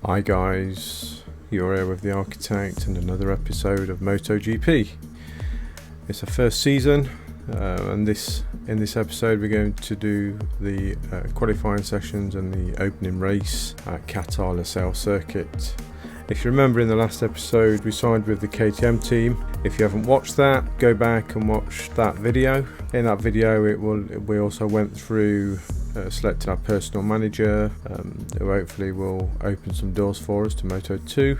Hi guys, you're here with the Architect and another episode of MotoGP. It's the first season, and in this episode we're going to do the qualifying sessions and the opening race at Qatar Losail circuit. If you remember, in the last episode we signed with the KTM team. If you haven't watched that, go back and watch that video. In that video we also went through selecting our personal manager, who hopefully will open some doors for us to Moto 2.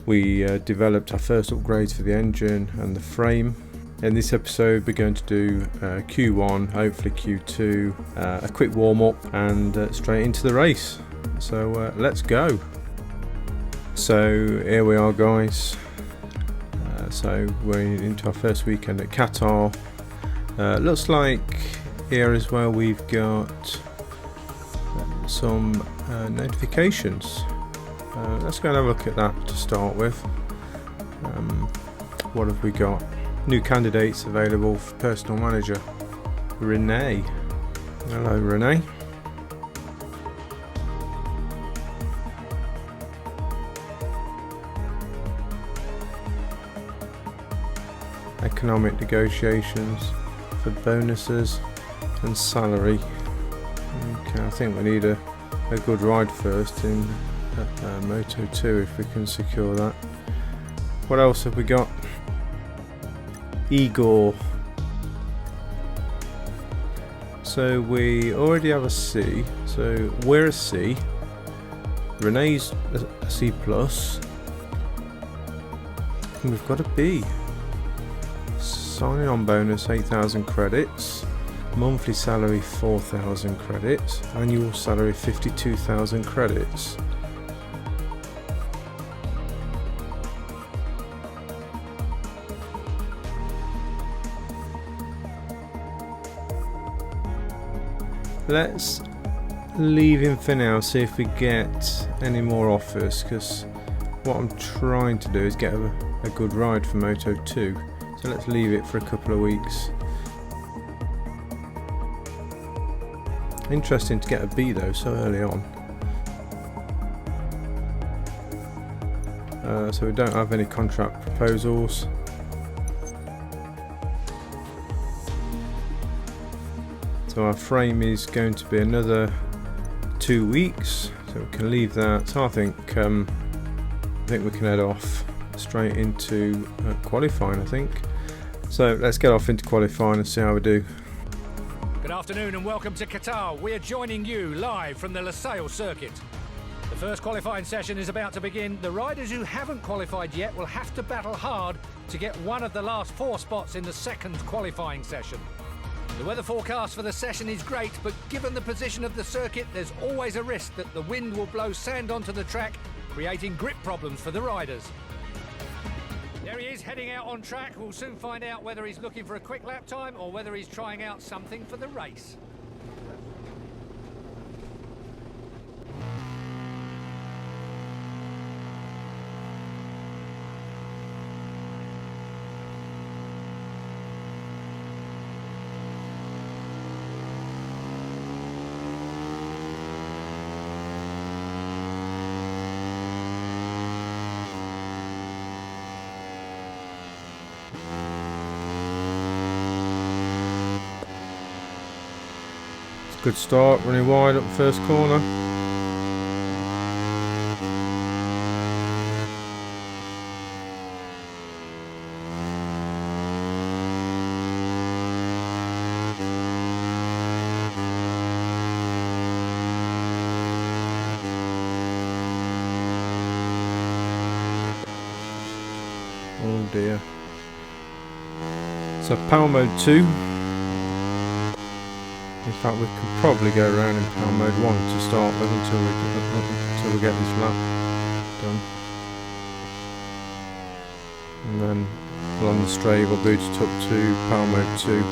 We developed our first upgrades for the engine and the frame. In this episode we're going to do Q1, hopefully Q2, a quick warm-up and straight into the race. So let's go. So here we are guys. So we're into our first weekend at Qatar. Looks like here as well we've got some notifications. Let's go and have a look at that to start with. What have we got? New candidates available for personal manager. Renee. Hello Renee. Economic negotiations for bonuses and salary. Okay, I think we need a good ride first in Moto 2 if we can secure that. What else have we got? Igor. So we already have a C, so we're a C. Renee's a C plus, and we've got a B. Signing on bonus 8,000 credits, monthly salary 4,000 credits, annual salary 52,000 credits. Let's leave him for now, see if we get any more offers, because what I'm trying to do is get a good ride for Moto 2. So let's leave it for a couple of weeks. Interesting to get a B though so early on. So we don't have any contract proposals. So our frame is going to be another 2 weeks, so we can leave that. So I think we can head off straight into qualifying, I think. So let's get off into qualifying and see how we do. Good afternoon and welcome to Qatar. We're joining you live from the Losail circuit. The first qualifying session is about to begin. The riders who haven't qualified yet will have to battle hard to get one of the last 4 spots in the second qualifying session. The weather forecast for the session is great, but given the position of the circuit, there's always a risk that the wind will blow sand onto the track, creating grip problems for the riders. There he is, heading out on track. We'll soon find out whether he's looking for a quick lap time or whether he's trying out something for the race. Good start, running wide up the first corner. Oh dear. So power mode 2. In fact, we could probably go around in power mode 1 to start with until we get this lap done. And then along the straight we'll boot it up to power mode 2.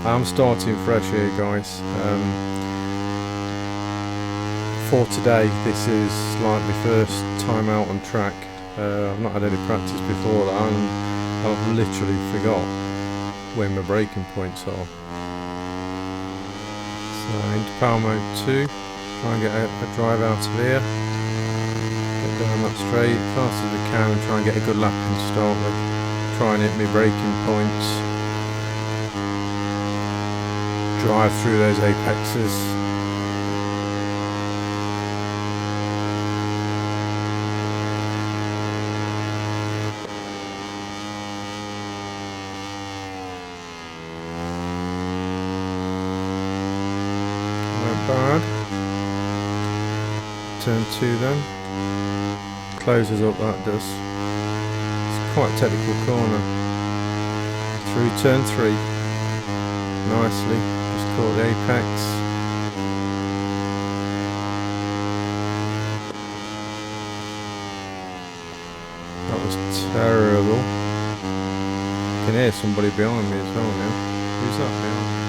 I'm starting fresh here guys. For today, this is like my first time out on track. I've not had any practice before that, and I've literally forgot where my braking points are. So into power mode 2, try and get a drive out of here, get down that straight fast as we can and try and get a good lap in to start with. Try and hit my braking points, drive through those apexes. Bad. Turn 2 then. Closes up, that does. It's quite a technical corner. Through turn 3. Nicely. Just caught the apex. That was terrible. I can hear somebody behind me as well now. Who's that behind?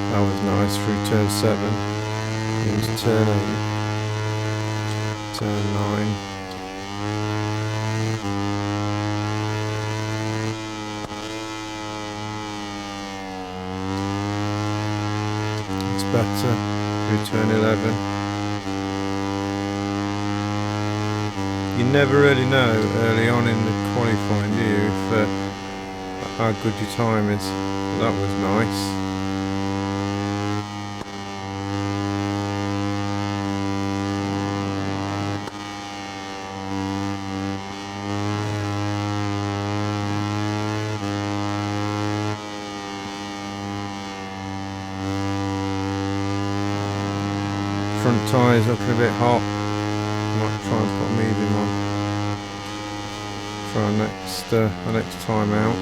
That was nice through turn 7, into turn 8, turn 9. It's better through turn 11. You never really know early on in the qualifying, do you, if, how good your time is. That was nice. Front tyres looking a bit hot. Might try and put a medium on for our next time out.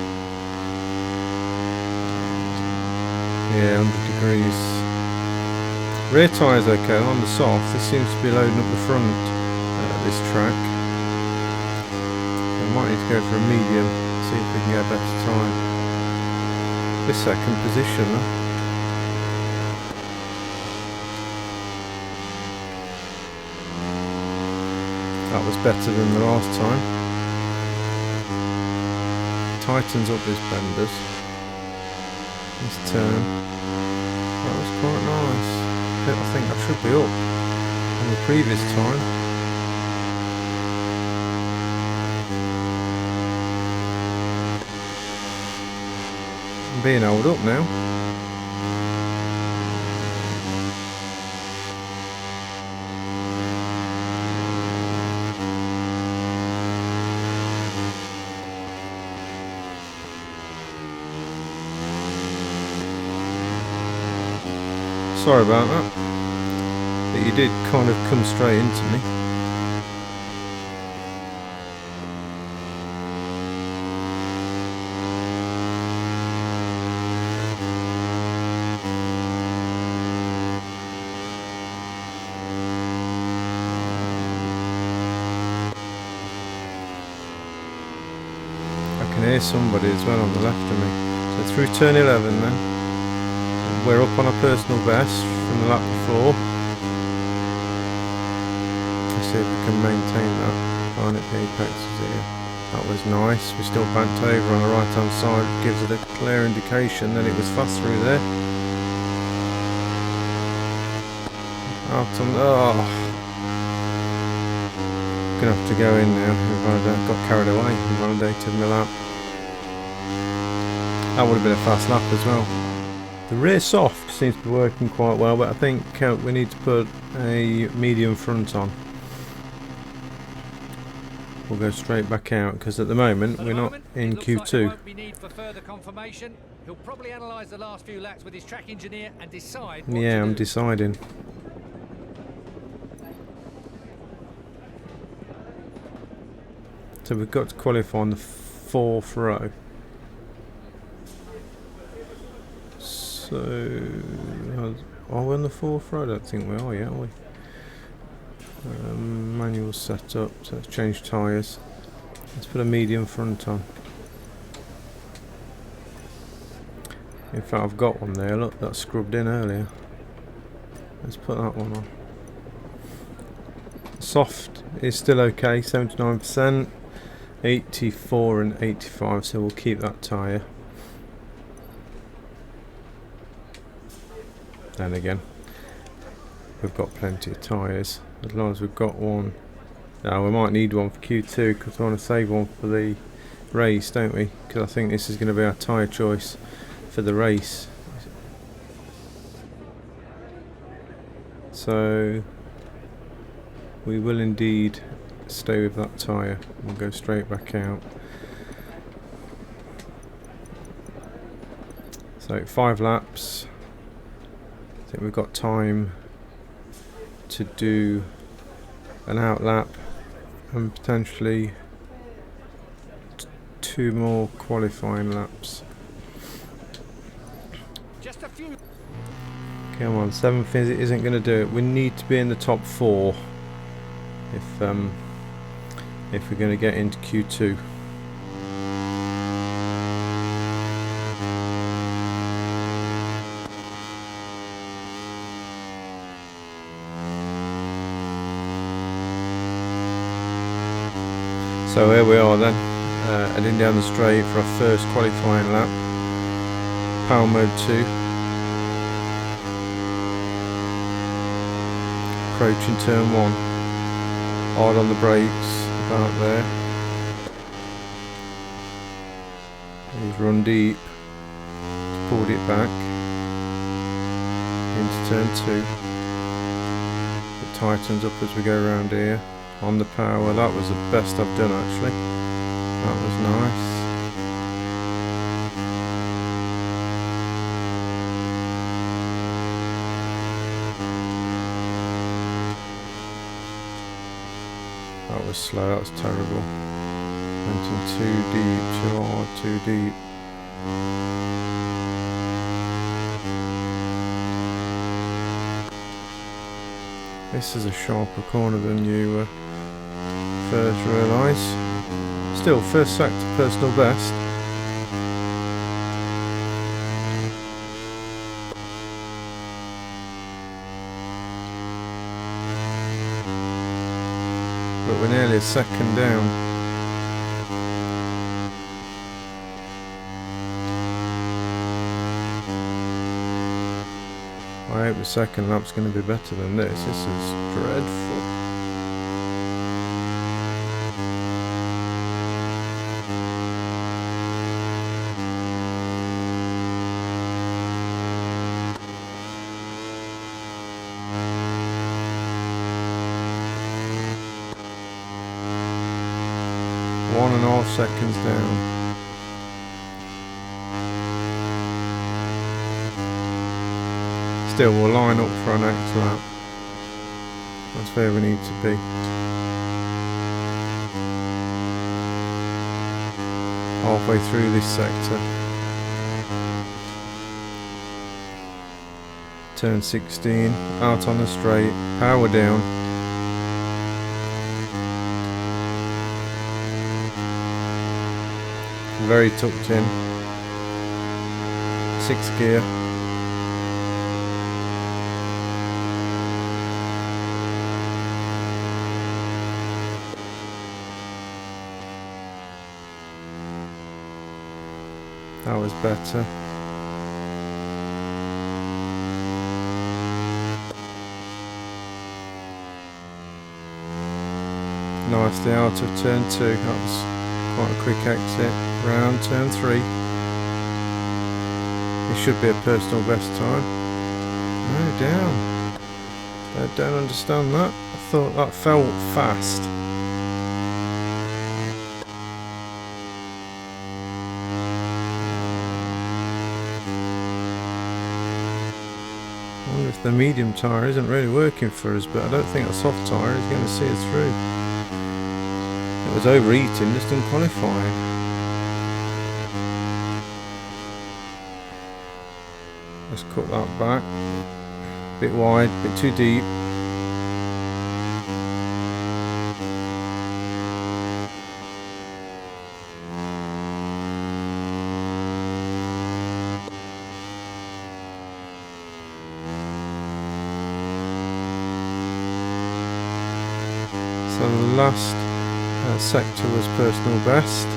Yeah, 100 degrees. Rear tyres okay on the soft. This seems to be loading up the front this track. I might need to go for a medium, see if we can get a better time. This second position. That was better than the last time. Tightens up these benders. This turn. That was quite nice. I think I should be up on the previous time. I'm being held up now. Sorry about that, but you did kind of come straight into me. I can hear somebody as well on the left of me. So through turn 11 then. We're up on a personal best from the lap before. Let's see if we can maintain that. Trying at the apexes here. That was nice. We still banked over on the right hand side. Gives it a clear indication that it was fast through there. Out on. Oh. Gonna have to go in now. Got carried away and validated my lap. That would have been a fast lap as well. The rear soft seems to be working quite well, but I think we need to put a medium front on. We'll go straight back out because at the moment we're not in Q2. He'll probably analyse the last few laps with his track engineer and decide. Yeah, I'm deciding. So we've got to qualify on the 4th row. So, are we on the 4th row? I don't think we are yet, are we? Manual setup, so let's change tyres. Let's put a medium front on. In fact, I've got one there, look, that's scrubbed in earlier. Let's put that one on. Soft is still okay, 79%, 84 and 85, so we'll keep that tyre. Then again, we've got plenty of tyres, as long as we've got one. Now we might need one for Q2 because we want to save one for the race, don't we? Because I think this is going to be our tyre choice for the race. So we will indeed stay with that tyre. We'll go straight back out. So 5 laps. I think we've got time to do an out lap and potentially 2 more qualifying laps. Just a few. Come on, 7th isn't going to do it. We need to be in the top 4 if we're going to get into Q2. So here we are then, heading down the straight for our first qualifying lap. Power mode 2. Approaching turn 1. Hard on the brakes, about there. He's run deep. He's pulled it back. Into turn 2. It tightens up as we go around here. On the power, that was the best I've done actually. That was nice. That was slow, that was terrible. Went in too deep, too hard, too deep. This is a sharper corner than you first realise. Still, first sector personal best. But we're nearly a second down. I hope the second lap's going to be better than this. This is dreadful. One and a half seconds down. Still, we'll line up for our next lap. That's where we need to be. Halfway through this sector. Turn 16, out on the straight, power down. Very tucked in. 6th gear. That was better. Nicely out of turn 2. That was quite a quick exit. Round turn 3. It should be a personal best time. No, down. I don't understand that. I thought that felt fast. I wonder if the medium tyre isn't really working for us, but I don't think a soft tyre is going to see us through. It was overheating just in qualifying. Let's cut that back. Bit wide, bit too deep. the last sector was personal best.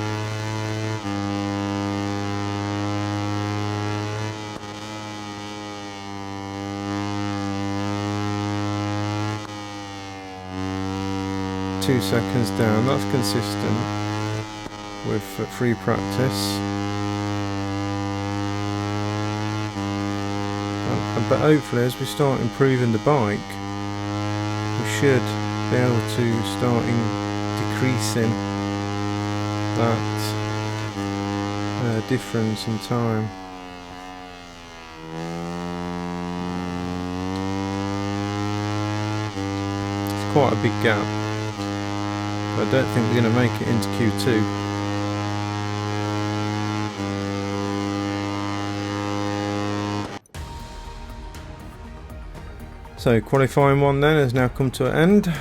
Two seconds down, that's consistent with free practice. But hopefully as we start improving the bike, we should be able to start decreasing that difference in time. It's quite a big gap. I don't think we're going to make it into Q2. So qualifying one then has now come to an end.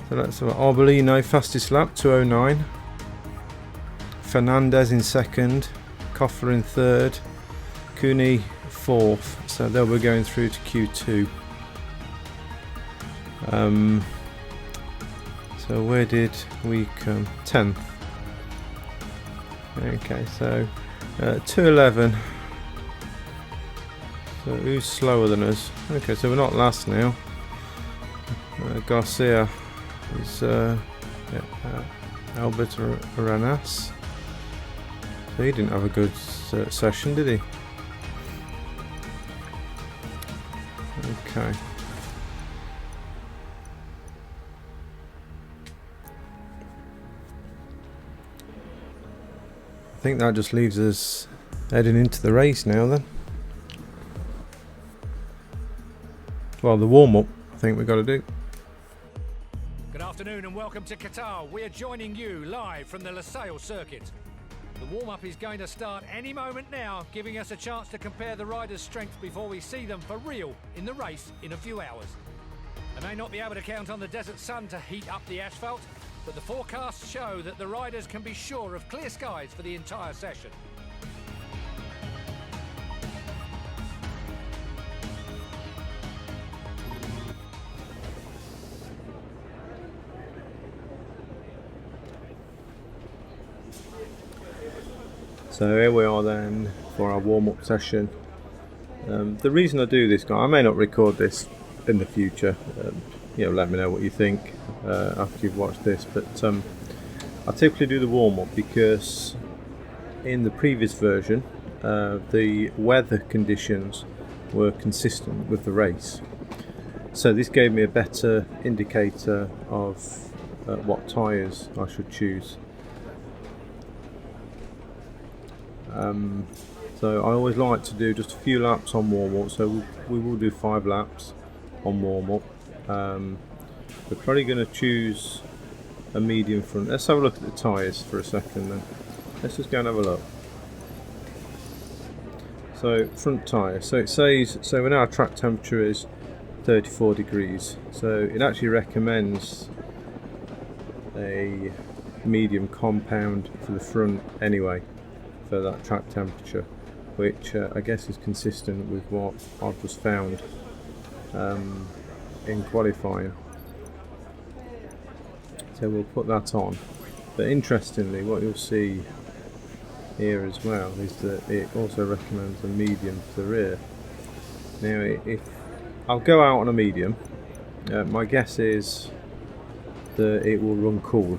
So that's Arbolino fastest lap, 2:09. Fernandez in second, Koffler in third, Cooney fourth. So they'll be going through to Q2. So where did we come? 10th. Okay, so 2:11. So who's slower than us? Okay, so we're not last now. Garcia is Albert Aranas. So he didn't have a good session, did he? Okay. I think that just leaves us heading into the race now then. Well, the warm-up I think we've got to do. Good afternoon and welcome to Qatar. We are joining you live from the Losail circuit. The warm-up is going to start any moment now, giving us a chance to compare the riders' strength before we see them for real in the race in a few hours. They may not be able to count on the desert sun to heat up the asphalt, but the forecasts show that the riders can be sure of clear skies for the entire session. So here we are then for our warm-up session. The reason I do this, I may not record this in the future. Let me know what you think after you've watched this. But I typically do the warm-up because in the previous version, the weather conditions were consistent with the race. So this gave me a better indicator of what tyres I should choose. So I always like to do just a few laps on warm-up, so we will do 5 laps on warm-up. We're probably going to choose a medium front. Let's have a look at the tyres for a second then. Let's just go and have a look. So front tyre, so it says, so when our track temperature is 34 degrees, so it actually recommends a medium compound for the front anyway, for that track temperature, which I guess is consistent with what I've just found in qualifying. So we'll put that on. But interestingly, what you'll see here as well is that it also recommends a medium for the rear. Now, if I'll go out on a medium, my guess is that it will run cool.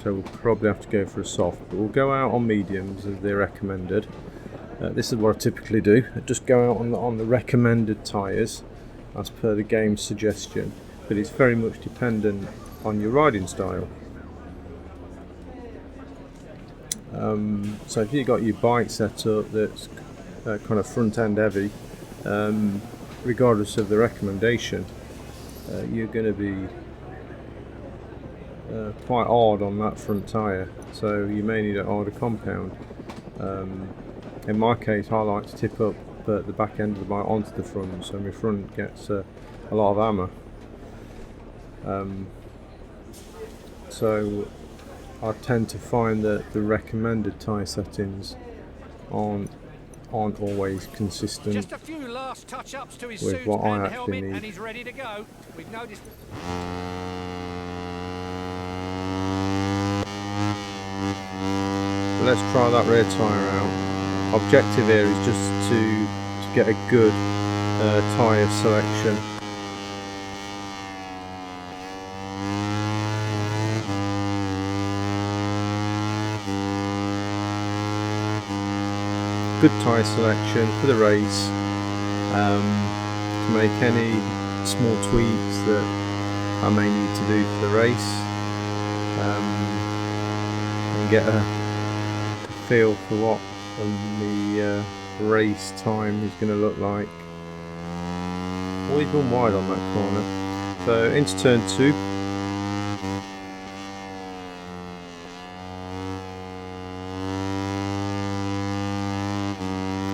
So we'll probably have to go for a soft, but we'll go out on mediums as they're recommended. This is what I typically do. I just go out on the recommended tyres as per the game's suggestion, but it's very much dependent on your riding style. So if you've got your bike set up that's kind of front end heavy, regardless of the recommendation, you're going to be quite hard on that front tyre, so you may need a harder compound. In my case, I like to tip up the back end of the bike onto the front, so my front gets a lot of hammer. So I tend to find that the recommended tyre settings aren't always consistent. Just a few last touch-ups to his with suit what I and actually helmet, need. and he's ready to go. We've noticed. let's try that rear tyre out. Objective here is just to get a good tyre selection. Good tyre selection for the race, to make any small tweaks that I may need to do for the race, and get a feel for what the race time is going to look like. Always gone wide on that corner. So into turn 2.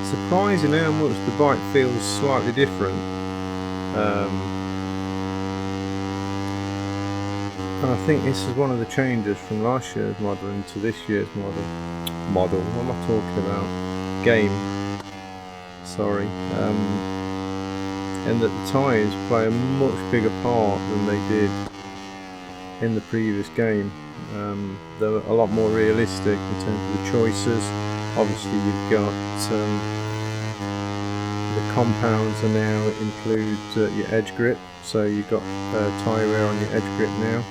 Surprising how much the bike feels slightly different. And I think this is one of the changes from last year's model into this year's model. What am I talking about? Game. Sorry. And that the tyres play a much bigger part than they did in the previous game. They're a lot more realistic in terms of the choices. Obviously you've got the compounds are now include your edge grip, so you've got tyre wear on your edge grip now.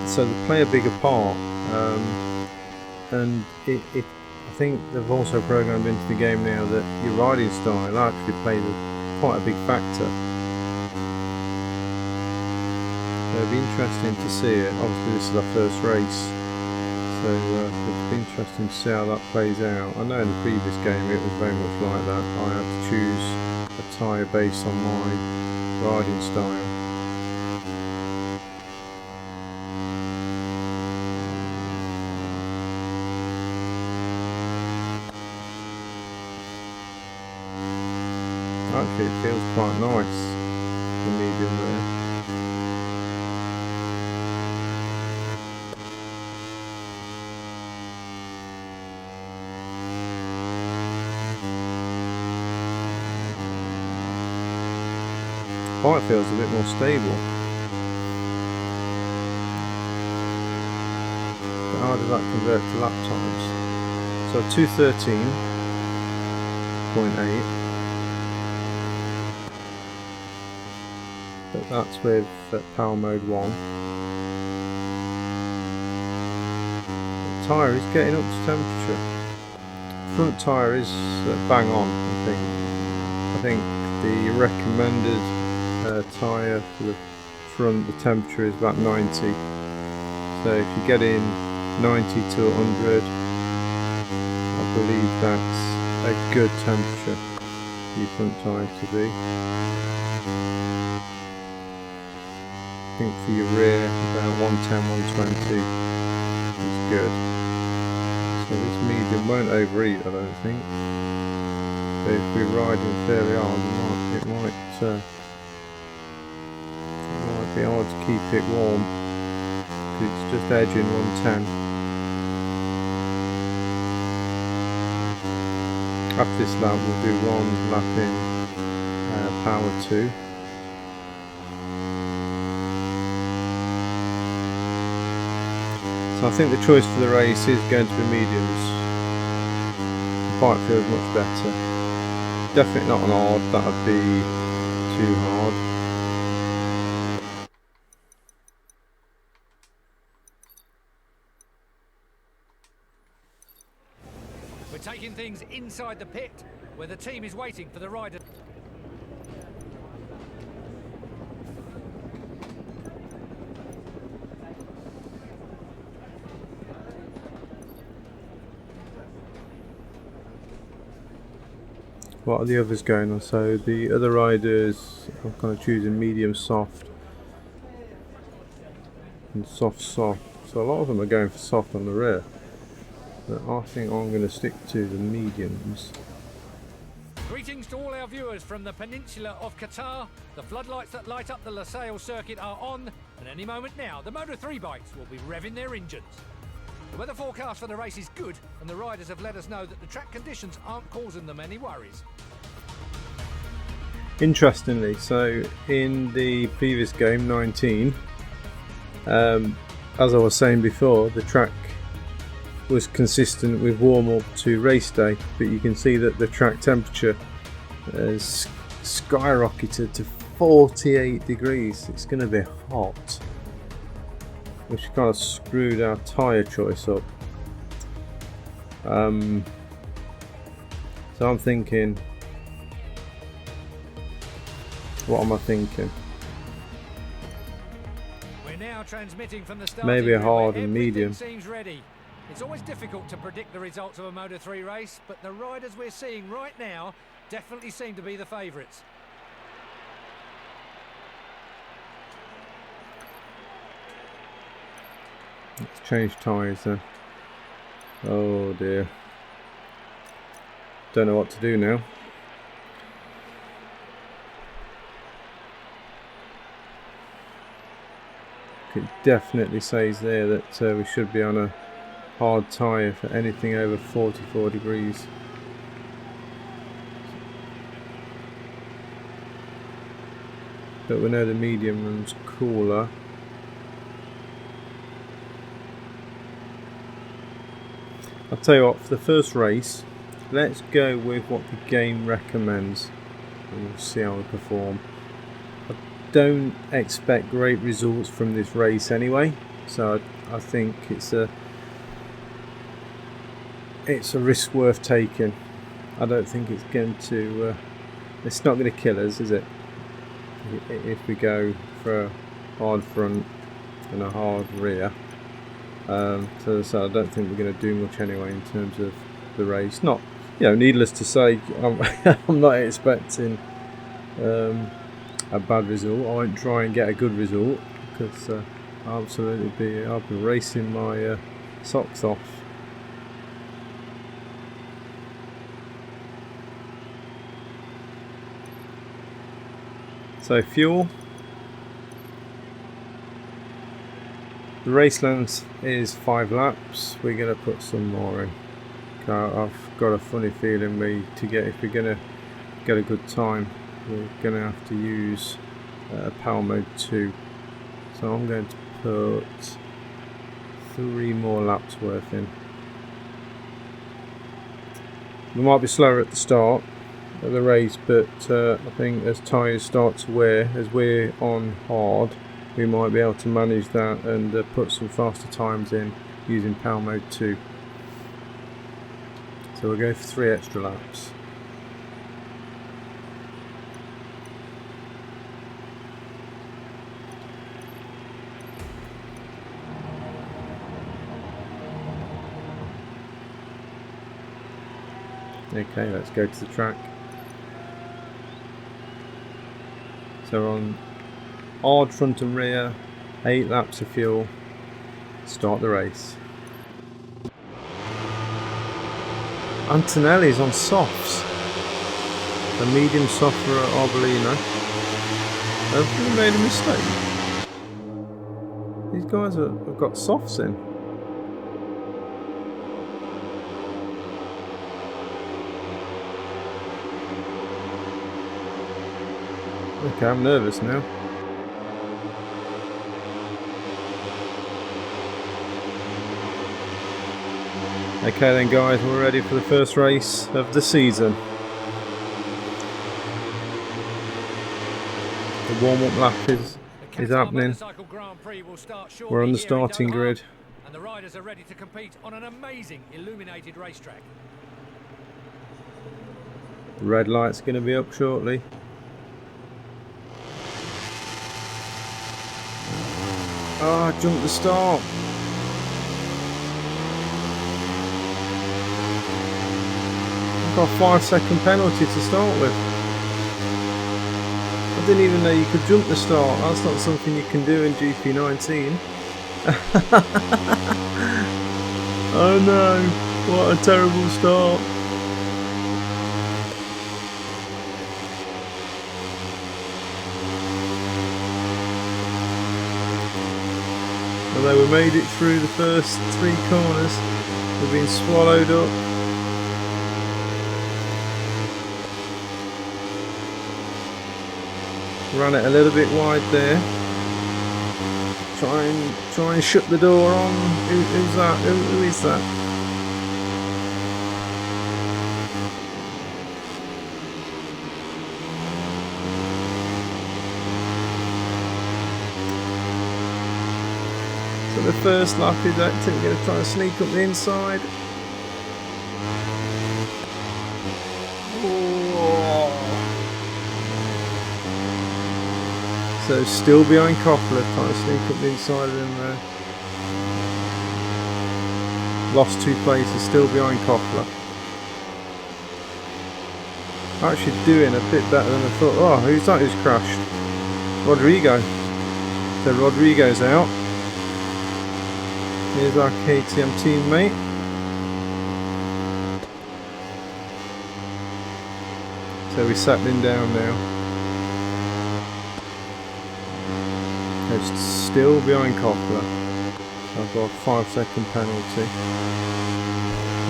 So they play a bigger part, and I think they've also programmed into the game now that your riding style actually plays quite a big factor. So it'll be interesting to see it. Obviously this is our first race, so it'll be interesting to see how that plays out. I know in the previous game it was very much like that. I had to choose a tyre based on my riding style. Actually it feels quite nice, the medium there. Bike feels a bit more stable. But how does that convert to lap times? So 2:13.8. But that's with power mode 1. The tyre is getting up to temperature. Front tyre is bang on, I think the recommended tyre for the front, the temperature is about 90. So if you get in 90 to 100, I believe that's a good temperature for your front tyre to be. I think for your rear about 110, 120 is good. So this medium won't overheat, I don't think. But if we're riding fairly hard, it might be hard to keep it warm, because it's just edging 110. After this lap we'll do one lap in power 2. So I think the choice for the race is going to be mediums. The bike feels much better. Definitely not on hard, that would be too hard. We're taking things inside the pit, where the team is waiting for the rider. What are the others going on? So the other riders are kind of choosing medium soft and soft. So a lot of them are going for soft on the rear. But I think I'm going to stick to the mediums. Greetings to all our viewers from the peninsula of Qatar. The floodlights that light up the Losail circuit are on, and any moment now the Moto 3 bikes will be revving their engines. The weather forecast for the race is good, and the riders have let us know that the track conditions aren't causing them any worries. Interestingly, so in the previous game, 19, as I was saying before, the track was consistent with warm-up to race day, but you can see that the track temperature has skyrocketed to 48 degrees. It's going to be hot, which kind of screwed our tyre choice up. So I'm thinking, what am I thinking? We're now transmitting from the Maybe a hard and medium. Seems ready. It's always difficult to predict the results of a Moto3 race, but the riders we're seeing right now definitely seem to be the favourites. Let's change tyres then. Oh dear. Don't know what to do now. It definitely says there that we should be on a hard tyre for anything over 44 degrees. But we know the medium run's cooler. I'll tell you what, for the first race, let's go with what the game recommends and we'll see how we perform. I don't expect great results from this race anyway, so I think it's a risk worth taking. I don't think it's going to it's not going to kill us, is it, if we go for a hard front and a hard rear. So I don't think we're going to do much anyway in terms of the race. Not, needless to say, I'm not expecting a bad result. I won't try and get a good result because I'll be racing my socks off. So fuel. The race length is 5 laps. We're going to put some more in. I've got a funny feeling if we're going to get a good time, we're going to have to use Power Mode 2. So I'm going to put 3 more laps worth in. We might be slower at the start of the race, but I think as tyres start to wear, as we're on hard, we might be able to manage that and put some faster times in using Power Mode 2. So we'll go for 3 extra laps. Okay, let's go to the track. So on hard front and rear, 8 laps of fuel, start the race. Antonelli's on softs. The medium soft for Arbolino. Have we made a mistake? These guys have got softs in. Okay, I'm nervous now. Okay then guys, we're ready for the first race of the season. The warm-up lap is happening. We're on the starting grid. And the riders are ready to compete on an amazing illuminated racetrack. The red light's going to be up shortly. Ah, I jumped the start. Got a 5-second penalty to start with. I didn't even know you could jump the start. That's not something you can do in GP19. Oh no, what a terrible start. Although we made it through the first 3 corners, we've been swallowed up. Ran it a little bit wide there. Try and shut the door on. Who's that? Who is that? So the first lap is actually going to try and sneak up the inside. So still behind Koppler, trying to sneak up the inside of him there. Lost 2 places, still behind Koppler. Actually doing a bit better than I thought. Oh, who's that who's crashed? Rodrigo. So Rodrigo's out. Here's our KTM teammate. So we're settling down now. Still behind Koppler. I've got a 5-second penalty.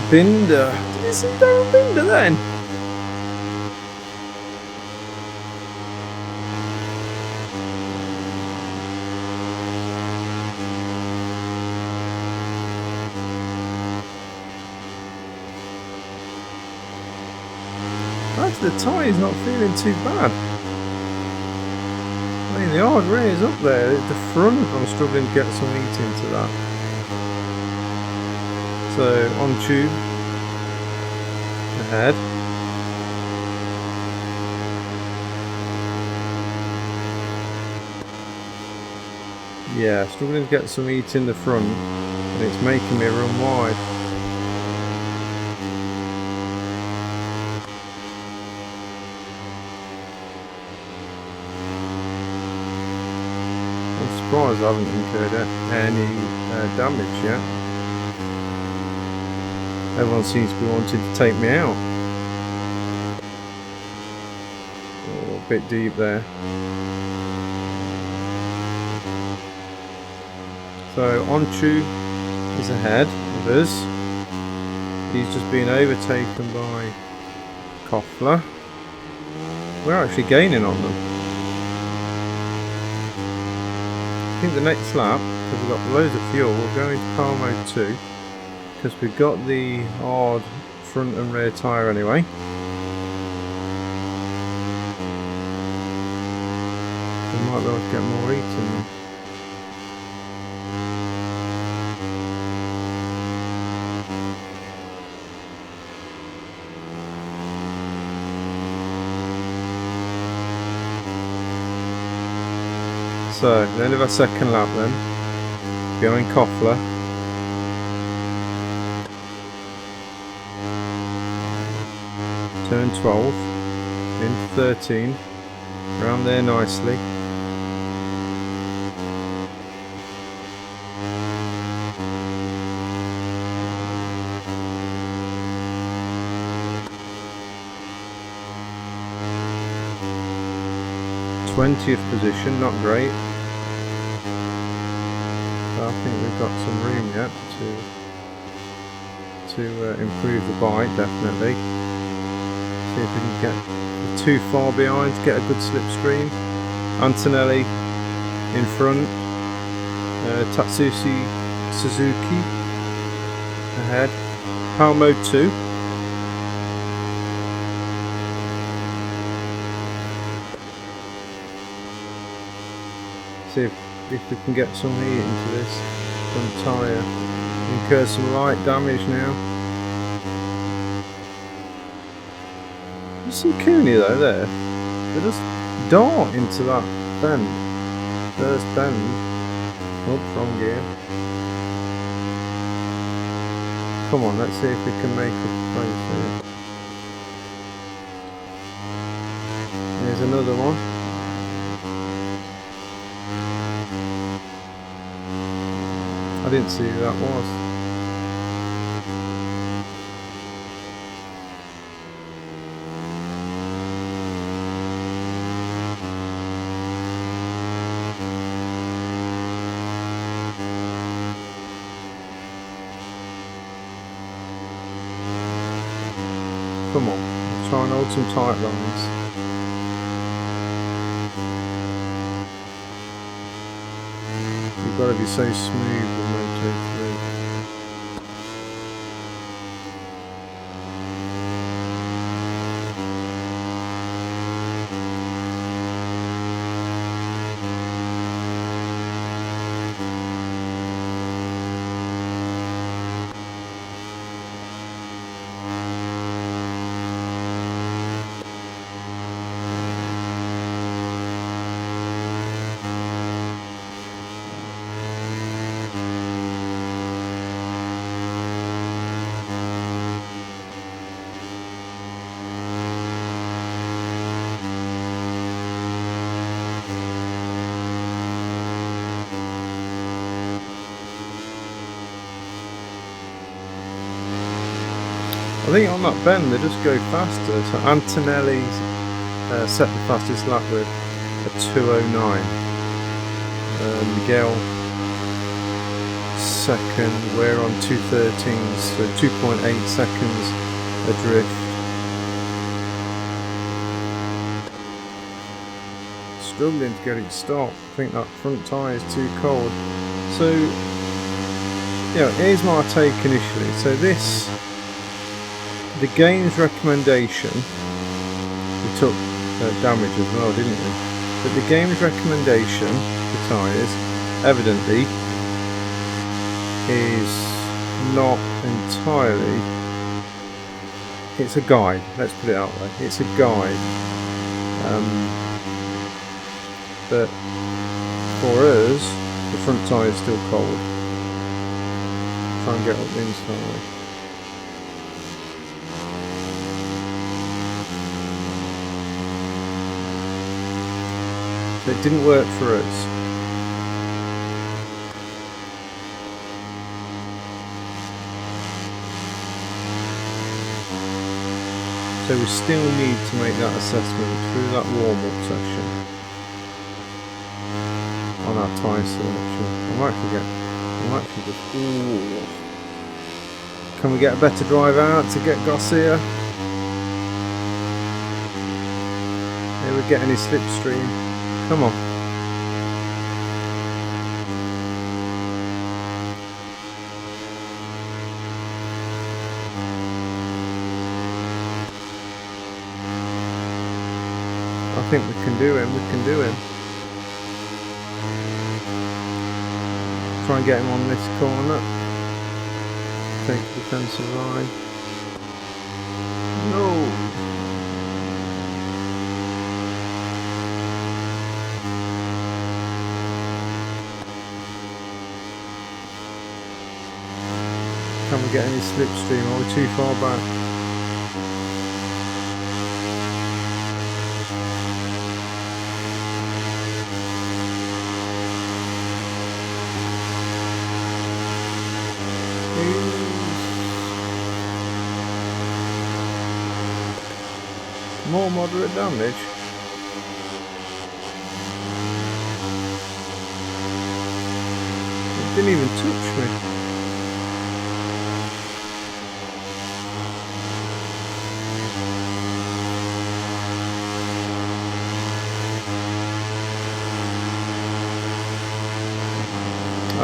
Binder. Did you see Darren Binder then? Actually, the tyre's not feeling too bad. I mean, the hard rear's up there. The front, I'm struggling to get some heat into that. So, on tube. Ahead. Yeah, struggling to get some heat in the front. And it's making me run wide. I haven't incurred any damage yet. Everyone seems to be wanting to take me out. Oh, a bit deep there. So Onchu is ahead of us. He's just been overtaken by Koffler. We're actually gaining on them. I think the next lap, because we've got loads of fuel, we'll go into Car Mode 2 because we've got the hard front and rear tyre anyway. We might be able to get more heat in them. So, the end of our second lap then, behind Koffler. Turn 12, into 13, around there nicely. '20th position, not great. I think we've got some room yet to improve the bike, definitely. See if we can get too far behind to get a good slipstream. Antonelli in front, Tatsushi Suzuki ahead. Power Mode 2. See if we can get some heat into this front tyre. Incur some light damage now. You see Cooney though there? They just dart into that bend. First bend. Oops, wrong gear. Come on, let's see if we can make a place here. Here's another one. I didn't see who that was. Come on, let's try and hold some tight lines. You've got to be so smooth with Moto 3. I think on that bend they just go faster. So Antonelli set the fastest lap with a 2:09. Miguel second. We're on 2:13, so 2.8 seconds adrift. Struggling to get it stopped. I think that front tyre is too cold. So, yeah, here's my take initially. So the game's recommendation, we took damage as well, didn't we? But the game's recommendation for tyres, evidently, is not entirely. It's a guide. Let's put it that way. It's a guide. But for us, the front tyre is still cold. Try and get up the inside. So it didn't work for us. So we still need to make that assessment through that warm-up session on our tyre selection. I might forget. Ooh. Can we get a better drive out to get Garcia? Here we're getting his slipstream. Come on. I think we can do him. We can do him. Try and get him on this corner. Take the defensive line. No. Can we get any slipstream? Are we too far back? More moderate damage. It didn't even touch me.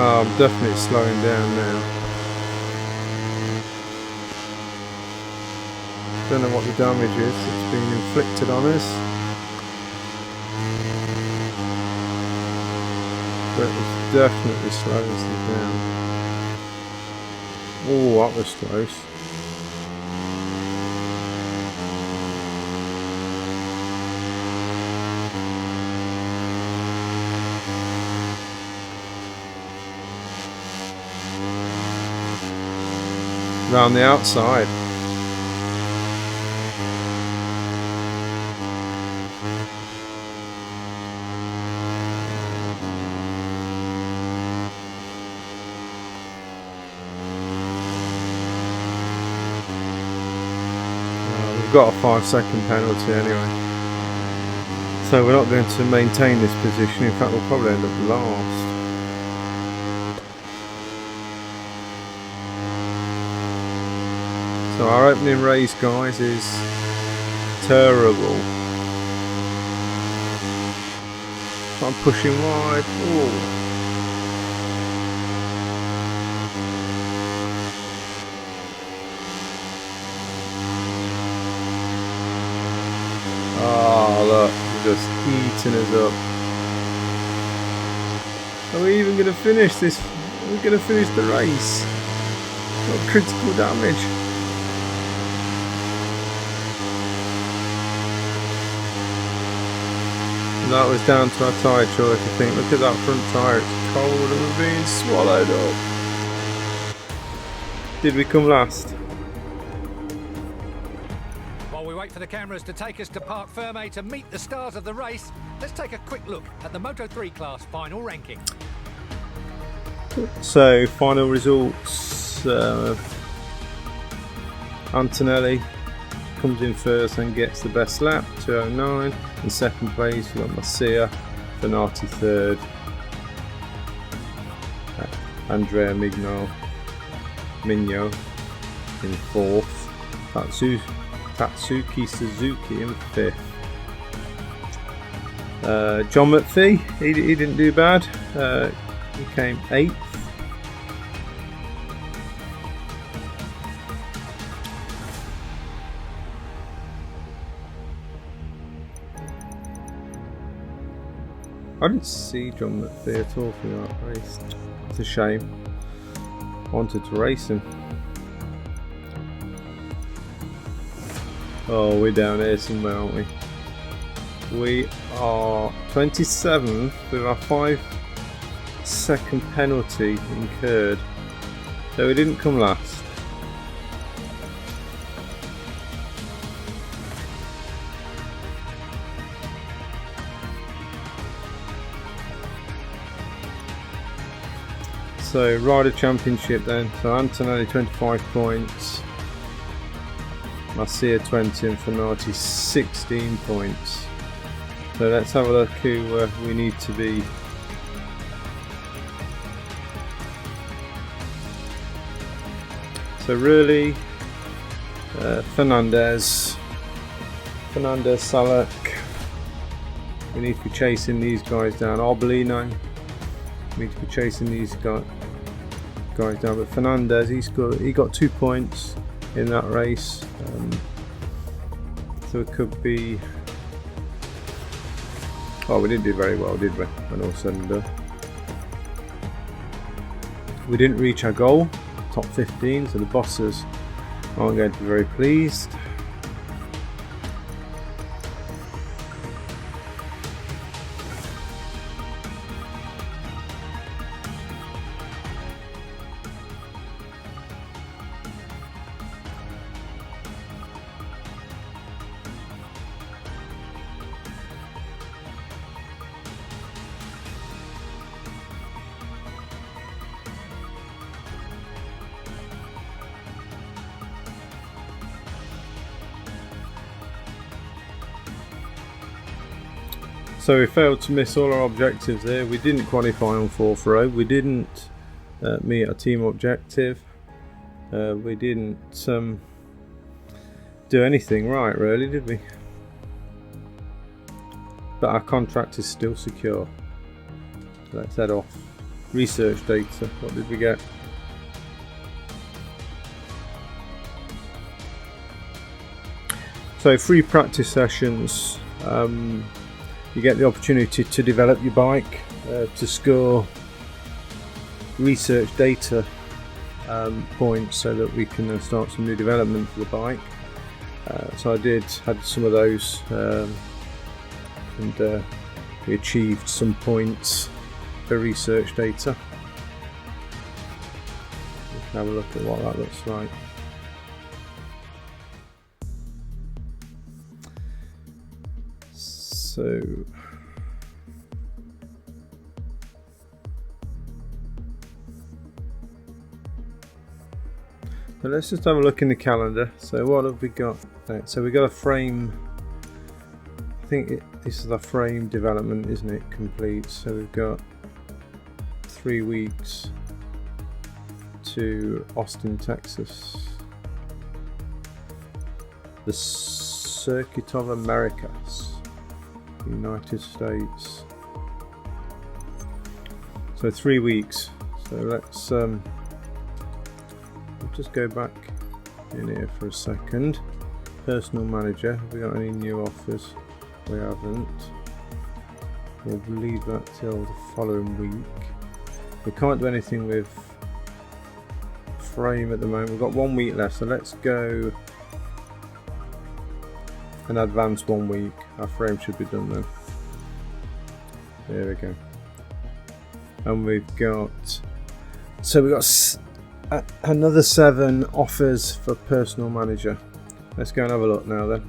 Oh, I'm definitely slowing down now. Don't know what the damage is that's been inflicted on us. But it's definitely slowing us down. Oh, that was close. Round the outside. We've got a 5-second penalty anyway. So we're not going to maintain this position. In fact, we'll probably end up last. So our opening race, guys, is terrible. I'm pushing wide. Ooh. just eating us up. Are we even going to finish this? Are we going to finish the race? Got critical damage. And that was down to our tyre choice, I think. Look at that front tyre, it's cold and we're being swallowed up. Did we come last? While we wait for the cameras to take us to Parc Fermé to meet the stars of the race, let's take a quick look at the Moto 3 class final ranking. So, final results. Antonelli comes in first and gets the best lap, 2:09. In second place, we've got Losail, Fenati third, Andrea Mignot in fourth, Tatsuki Suzuki in fifth. John McPhee, he didn't do bad, he came eighth. I didn't see John McPhee at all for that race. It's a shame. Wanted to race him. Oh, we're down here somewhere, aren't we? We are 27th with our 5-second penalty incurred. So we didn't come last. So Rider Championship then, so Antonelli 25 points, Marcia 20 and Fenati 16 points. So let's have a look who we need to be. So really, Fernandez, Salak, we need to be chasing these guys down. Arbolino, we need to be chasing these guys down, but Fernandez, he got 2 points in that race, so it could be. Oh, we didn't do very well, did we? When all said and done, we didn't reach our goal, top 15, so the bosses aren't going to be very pleased. So we failed to miss all our objectives there. We didn't qualify on 4th row. We didn't meet our team objective. We didn't do anything right, really, did we? But our contract is still secure. So let's head off. Research data. What did we get? So free practice sessions. You get the opportunity to develop your bike, to score research data points so that we can start some new development for the bike. So I had some of those, and we achieved some points for research data. We can have a look at what that looks like. So let's just have a look in the calendar. So what have we got? Right, so we got a frame. I think this is the frame development, isn't it? Complete. So we've got 3 weeks to Austin, Texas, the Circuit of Americas, United States. So 3 weeks. So let's just go back in here for a second. Personal manager, have we got any new offers? We haven't. we'll leave that till the following week. We can't do anything with frame at the moment. We've got 1 week left, so let's go and advance 1 week. Our frame should be done then. There we go. And we've got another 7 offers for personal manager. Let's go and have a look now then.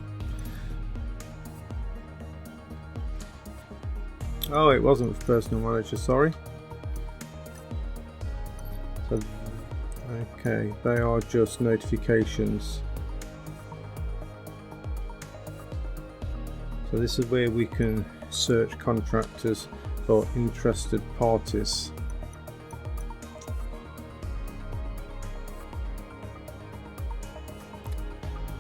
Oh, it wasn't for personal manager, sorry. So, okay, they are just notifications. So this is where we can search contractors for interested parties.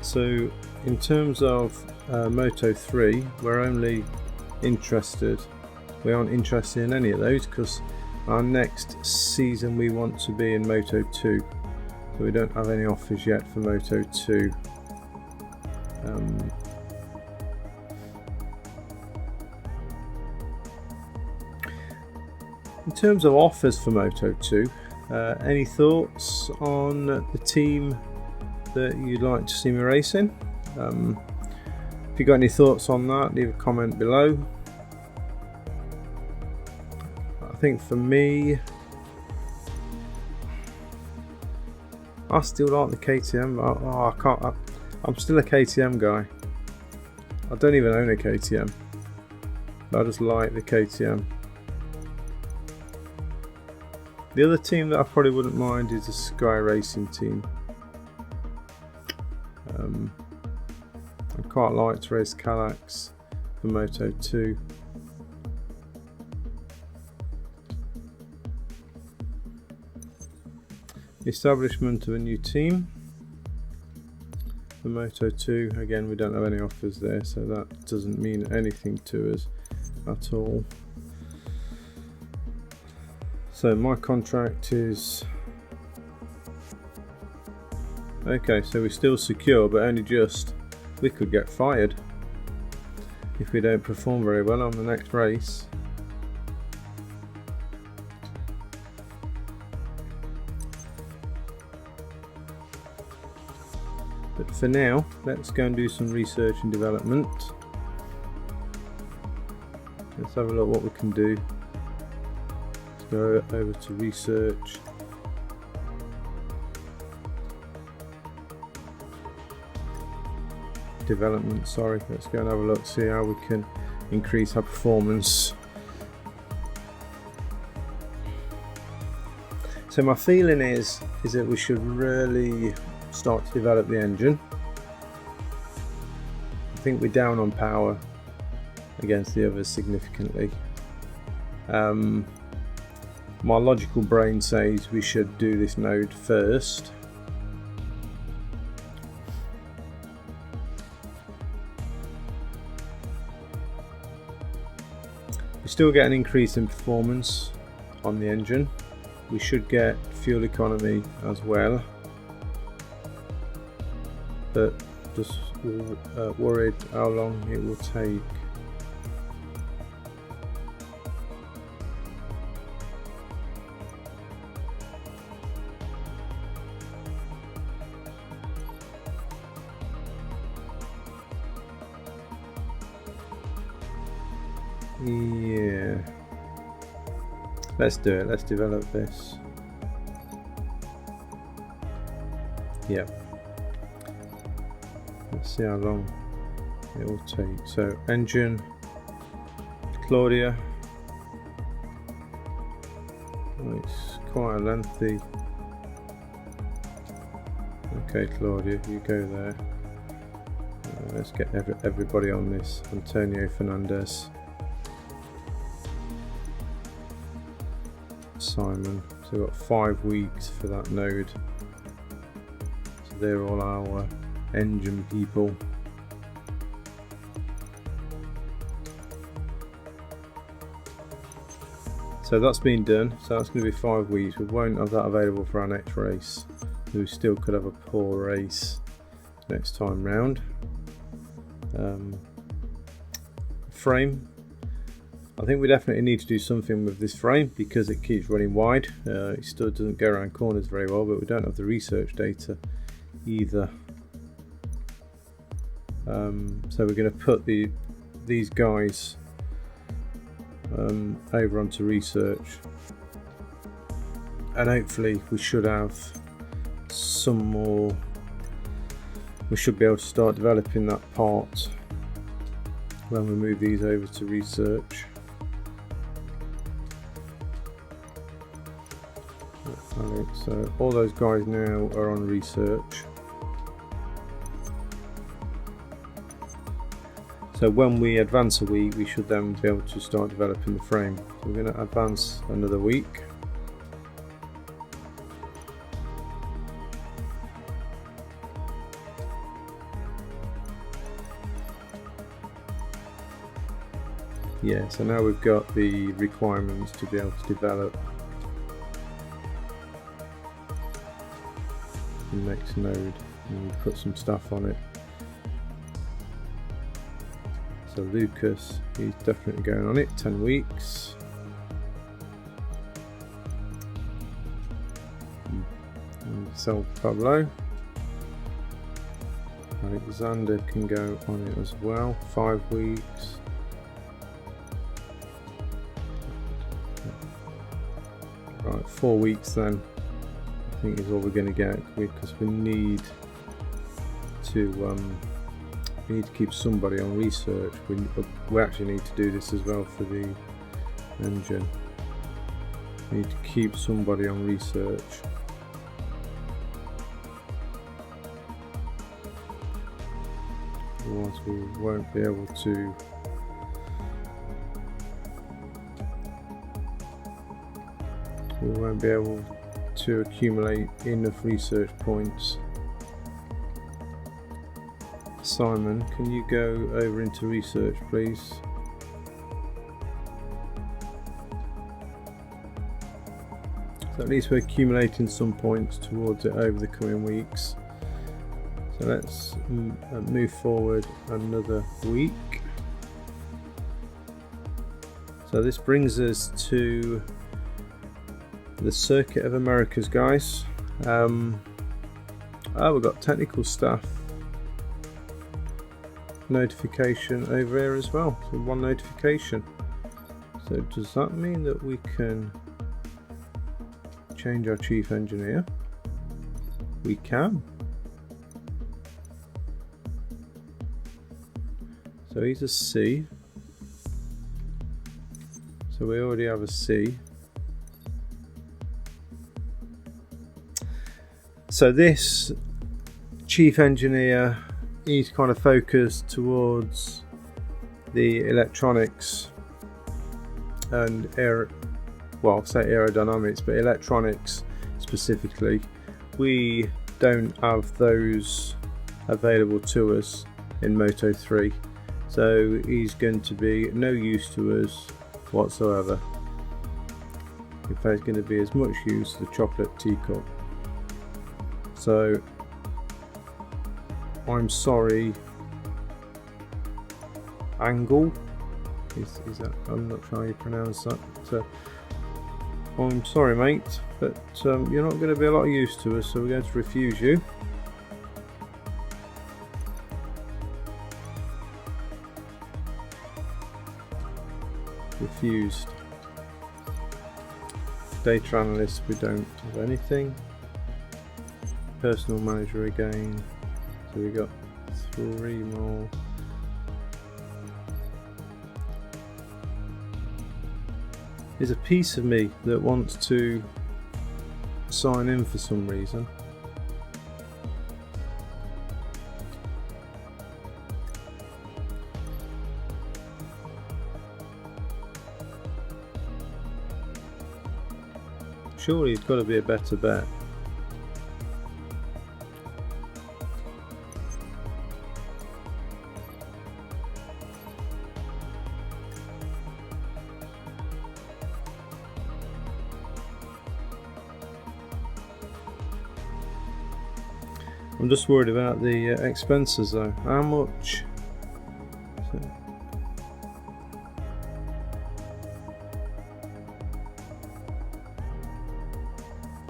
So in terms of Moto 3, we aren't interested in any of those because our next season we want to be in Moto 2. So we don't have any offers yet for Moto 2. In terms of offers for Moto 2, any thoughts on the team that you'd like to see me racing? If you got any thoughts on that, leave a comment below. I think for me, I still like the KTM. I'm still a KTM guy. I don't even own a KTM, but I just like the KTM. The other team that I probably wouldn't mind is the Sky Racing team. I'd quite like to race Calax for Moto 2. Establishment of a new team for Moto 2. Again, we don't have any offers there, so that doesn't mean anything to us at all. So my contract is okay, so we're still secure, but only just. We could get fired if we don't perform very well on the next race. But for now, let's go and do some research and development. Let's have a look what we can do. Go over to research. Development, sorry. Let's go and have a look, see how we can increase our performance. So my feeling is that we should really start to develop the engine. I think we're down on power against the others significantly. My logical brain says we should do this node first. We still get an increase in performance on the engine. We should get fuel economy as well, but just worried how long it will take. Yeah, let's do it. Let's develop this. Yeah, let's see how long it will take. So engine, Claudia. Oh, it's quite a lengthy. Okay, Claudia, you go there. Let's get everybody on this. Antonio Fernandez. Simon. So we've got 5 weeks for that node. So they're all our engine people. So that's been done. So that's going to be 5 weeks. We won't have that available for our next race. We still could have a poor race next time round. Frame. I think we definitely need to do something with this frame because it keeps running wide. It still doesn't go around corners very well, but we don't have the research data either. So we're going to put these guys over onto research, and hopefully we should have some more. We should be able to start developing that part when we move these over to research. So all those guys now are on research. So when we advance a week, we should then be able to start developing the frame. So we're going to advance another week. Yeah, so now we've got the requirements to be able to develop the next node, and we put some stuff on it. So Lucas, he's definitely going on it, 10 weeks. And so Pablo. Alexander can go on it as well, 5 weeks. Right, 4 weeks then, I think is all we're going to get, because we need to keep somebody on research. We actually need to do this as well for the engine. We need to keep somebody on research. Otherwise we won't be able to accumulate enough research points. Simon, can you go over into research, please? So at least we're accumulating some points towards it over the coming weeks. So let's move forward another week. So this brings us to the Circuit of Americas, guys. We've got technical staff notification over here as well, so 1 notification. So does that mean that we can change our chief engineer? We can. So he's a C, so we already have a C. So this chief engineer, he's kind of focused towards the electronics and say aerodynamics, but electronics specifically. We don't have those available to us in Moto 3, so he's going to be no use to us whatsoever. In fact, it's going to be as much use as the chocolate teacup. So I'm sorry, Angle, is that, I'm not sure how you pronounce that. So I'm sorry, mate, but you're not going to be a lot of use to us, so we're going to refuse you. Refused. Data analyst, we don't have anything. Personal manager again, so we got 3 more. There's a piece of me that wants to sign in for some reason. Surely it's got to be a better bet. I'm just worried about the expenses though. How much?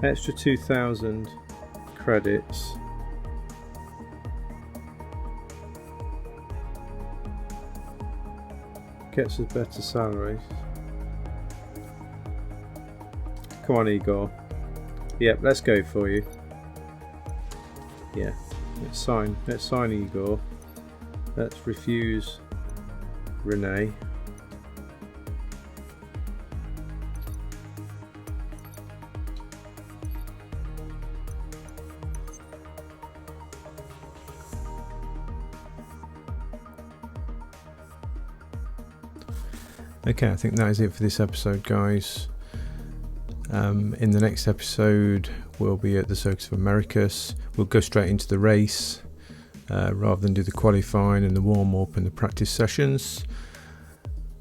extra 2,000 credits gets us better salaries. Come on, Igor. Yep, let's go for you. Yeah, let's sign Igor. Let's refuse Renee. Okay, I think that is it for this episode, guys. In the next episode, we'll be at the Circuit of Americas. We'll go straight into the race rather than do the qualifying and the warm-up and the practice sessions.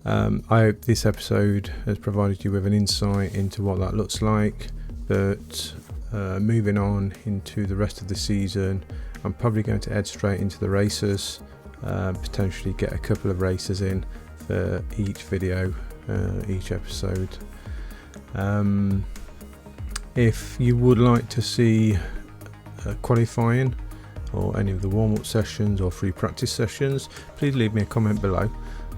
I hope this episode has provided you with an insight into what that looks like, but moving on into the rest of the season, I'm probably going to head straight into the races, potentially get a couple of races in for each video, each episode. If you would like to see qualifying or any of the warm-up sessions or free practice sessions, please leave me a comment below,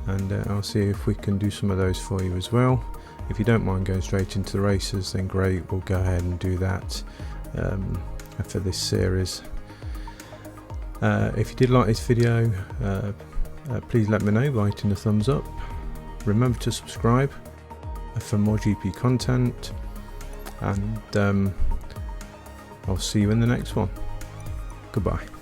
and I'll see if we can do some of those for you as well. If you don't mind going straight into the races, then great, we'll go ahead and do that for this series. If you did like this video, please let me know by hitting the thumbs up. Remember to subscribe for more GP content, and I'll see you in the next one. Goodbye.